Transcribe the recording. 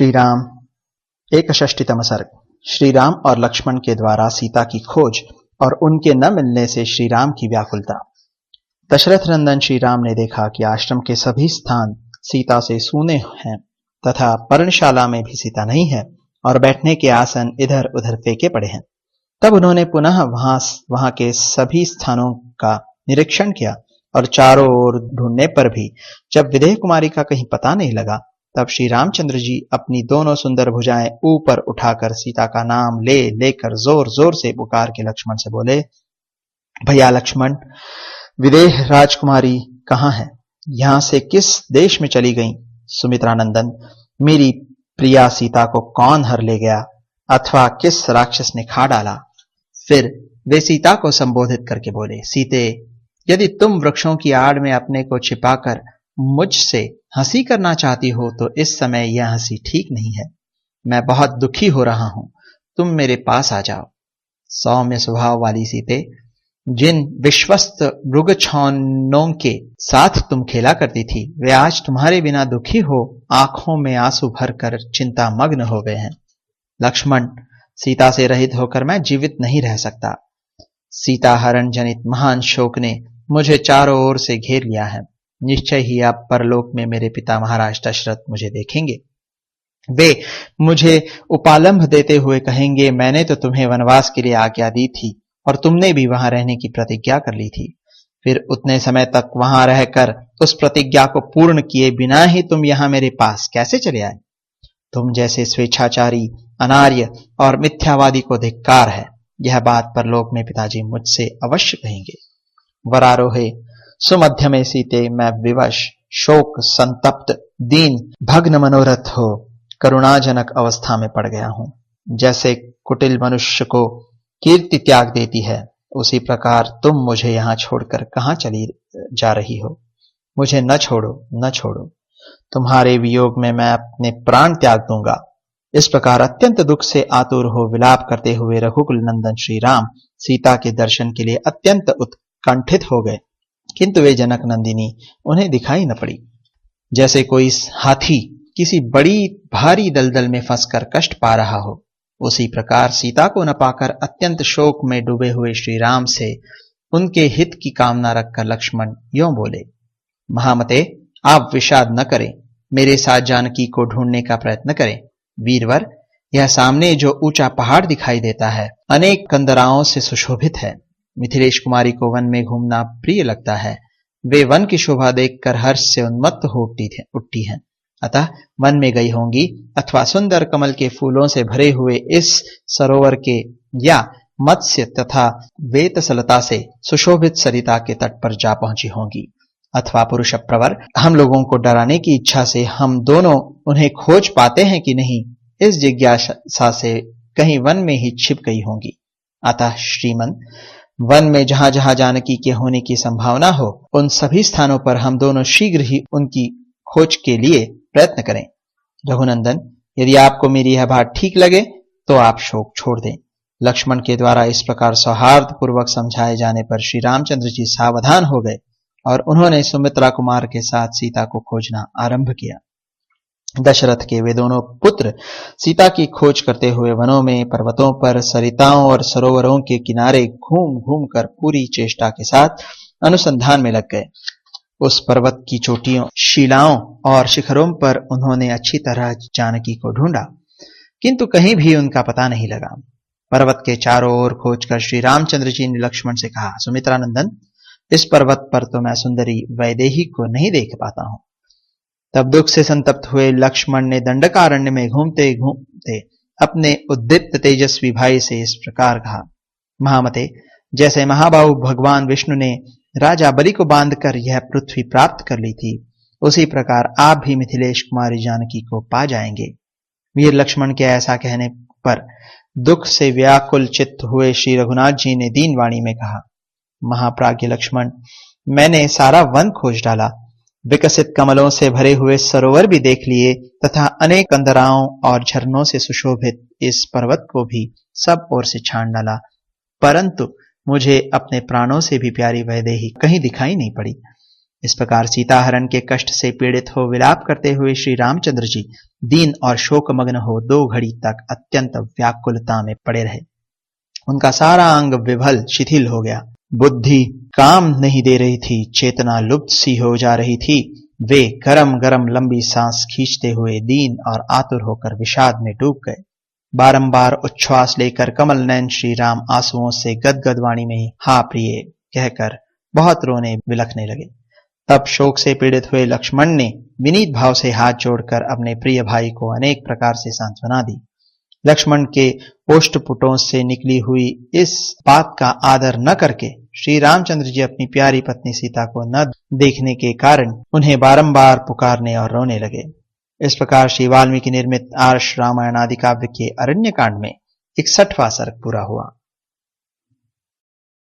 श्री राम। 61तम सर्ग। श्री राम और लक्ष्मण के द्वारा सीता की खोज और उनके न मिलने से श्री राम की व्याकुलता। दशरथ नंदन श्री राम ने देखा कि आश्रम के सभी स्थान सीता से सूने हैं तथा पर्णशाला में भी सीता नहीं है और बैठने के आसन इधर उधर फेंके पड़े हैं। तब उन्होंने पुनः वहां के सभी स्थानों का निरीक्षण किया और चारों ओर ढूंढने पर भी जब विदेह कुमारी का कहीं पता नहीं लगा, तब श्री रामचंद्र जी अपनी दोनों सुंदर भुजाएं ऊपर उठाकर सीता का नाम लेकर जोर जोर से पुकार के लक्ष्मण से बोले, भैया लक्ष्मण, विदेह राजकुमारी कहाँ है? यहां से किस देश में चली गई? सुमित्रा नंदन, मेरी प्रिया सीता को कौन हर ले गया अथवा किस राक्षस ने खा डाला? फिर वे सीता को संबोधित करके बोले, सीते, यदि तुम वृक्षों की आड़ में अपने को छिपाकर मुझसे हंसी करना चाहती हो तो इस समय यह हंसी ठीक नहीं है। मैं बहुत दुखी हो रहा हूं, तुम मेरे पास आ जाओ। सौम्य स्वभाव वाली सीते, जिन विश्वस्त मृगछौनों के साथ तुम खेला करती थी, वे आज तुम्हारे बिना दुखी हो आंखों में आंसू भरकर चिंता मग्न हो गए हैं। लक्ष्मण, सीता से रहित होकर मैं जीवित नहीं रह सकता। सीता हरण जनित महान शोक ने मुझे चारों ओर से घेर लिया है। निश्चय ही अब परलोक में मेरे पिता महाराज दशरथ मुझे देखेंगे। वे मुझे उपालंभ देते हुए कहेंगे, मैंने तो तुम्हें वनवास के लिए आज्ञा दी थी और तुमने भी वहां रहने की प्रतिज्ञा कर ली थी। फिर उतने समय तक वहां रहकर उस प्रतिज्ञा को पूर्ण किए बिना ही तुम यहां मेरे पास कैसे चले आए? तुम जैसे स्वेच्छाचारी, अनार्य और मिथ्यावादी को धिक्कार है। यह बात परलोक में पिताजी मुझसे अवश्य कहेंगे। वरारोहे सुमध्य में सीते, मैं विवश, शोक संतप्त, दीन, भग्न मनोरथ हो करुणाजनक अवस्था में पड़ गया हूं। जैसे कुटिल मनुष्य को कीर्ति त्याग देती है, उसी प्रकार तुम मुझे यहां छोड़कर कहां चली जा रही हो? मुझे न छोड़ो, न छोड़ो। तुम्हारे वियोग में मैं अपने प्राण त्याग दूंगा। इस प्रकार अत्यंत दुख से आतुर हो विलाप करते हुए रघुकुल नंदन श्री राम सीता के दर्शन के लिए अत्यंत उत्कंठित हो गए, किंतु वे जनक नंदिनी उन्हें दिखाई न पड़ी। जैसे कोई हाथी किसी बड़ी भारी दलदल में फंसकर कष्ट पा रहा हो, उसी प्रकार सीता को न पाकर अत्यंत शोक में डूबे हुए श्री राम से उनके हित की कामना रखकर लक्ष्मण यों बोले, महामते, आप विषाद न करें, मेरे साथ जानकी को ढूंढने का प्रयत्न करें। वीरवर, यह सामने जो ऊंचा पहाड़ दिखाई देता है अनेक कंदराओं से सुशोभित है। मिथिलेश कुमारी को वन में घूमना प्रिय लगता है। वे वन की शोभा देखकर हर्ष से उन्मत्त हो उठती हैं। अतः वन में गई होंगी अथवा सुंदर कमल के फूलों से भरे हुए इस सरोवर के या मत्स्य तथा वेतसलता से सुशोभित सरिता के तट पर जा पहुंची होंगी, अथवा पुरुष प्रवर, हम लोगों को डराने की इच्छा से हम दोनों उन्हें खोज पाते हैं कि नहीं, इस जिज्ञासा से कहीं वन में ही छिप गई होंगी। अतः श्रीमन, वन में जहां जहां जानकी के होने की संभावना हो, उन सभी स्थानों पर हम दोनों शीघ्र ही उनकी खोज के लिए प्रयत्न करें। रघुनंदन, यदि आपको मेरी यह बात ठीक लगे तो आप शोक छोड़ दें। लक्ष्मण के द्वारा इस प्रकार सौहार्द पूर्वक समझाए जाने पर श्री रामचंद्र जी सावधान हो गए और उन्होंने सुमित्रा कुमार के साथ सीता को खोजना आरंभ किया। दशरथ के वे दोनों पुत्र सीता की खोज करते हुए वनों में, पर्वतों पर, सरिताओं और सरोवरों के किनारे घूम घूम कर पूरी चेष्टा के साथ अनुसंधान में लग गए। उस पर्वत की चोटियों, शिलाओं और शिखरों पर उन्होंने अच्छी तरह जानकी को ढूंढा, किंतु कहीं भी उनका पता नहीं लगा। पर्वत के चारों ओर खोजकर श्री रामचंद्र जी ने लक्ष्मण से कहा, सुमित्रा नंदन, इस पर्वत पर तो मैं सुंदरी वैदेही को नहीं देख पाता हूं। तब दुख से संतप्त हुए लक्ष्मण ने दंडकारण्य में घूमते घूमते अपने उद्दीप्त तेजस्वी भाई से इस प्रकार कहा, महामते, जैसे महाबाहु भगवान विष्णु ने राजा बलि को बांधकर यह पृथ्वी प्राप्त कर ली थी, उसी प्रकार आप भी मिथिलेश कुमारी जानकी को पा जाएंगे। वीर लक्ष्मण के ऐसा कहने पर दुख से व्याकुल चित्त हुए श्री रघुनाथ जी ने दीन वाणी में कहा, महाप्राज्ञ लक्ष्मण, मैंने सारा वन खोज डाला, विकसित कमलों से भरे हुए सरोवर भी देख लिए तथा अनेक कंदराओं और झरनों से सुशोभित इस पर्वत को भी सब ओर से छान डाला, परंतु मुझे अपने प्राणों से भी प्यारी वैदेही कहीं दिखाई नहीं पड़ी। इस प्रकार सीताहरण के कष्ट से पीड़ित हो विलाप करते हुए श्री रामचंद्र जी दीन और शोकमग्न हो 2 घड़ी तक अत्यंत व्याकुलता में पड़े रहे। उनका सारा अंग विभल शिथिल हो गया, बुद्धि काम नहीं दे रही थी, चेतना लुप्त सी हो जा रही थी। वे गरम गरम लंबी सांस खींचते हुए दीन और आतुर होकर विषाद में डूब गए। बारंबार उच्छ्वास लेकर कमल नयन श्री राम आंसुओं से गदगद वाणी में हा प्रिय कहकर बहुत रोने बिलखने लगे। तब शोक से पीड़ित हुए लक्ष्मण ने विनीत भाव से हाथ जोड़कर अपने प्रिय भाई को अनेक प्रकार से सांत्वना दी। लक्ष्मण के ओष्ठपुटों से निकली हुई इस बात का आदर न करके श्री रामचंद्र जी अपनी प्यारी पत्नी सीता को न देखने के कारण उन्हें बारंबार पुकारने और रोने लगे। इस प्रकार श्री वाल्मीकि निर्मित आर्ष रामायण आदि काव्य के अरण्य कांड में 61वां सर्ग पूरा हुआ।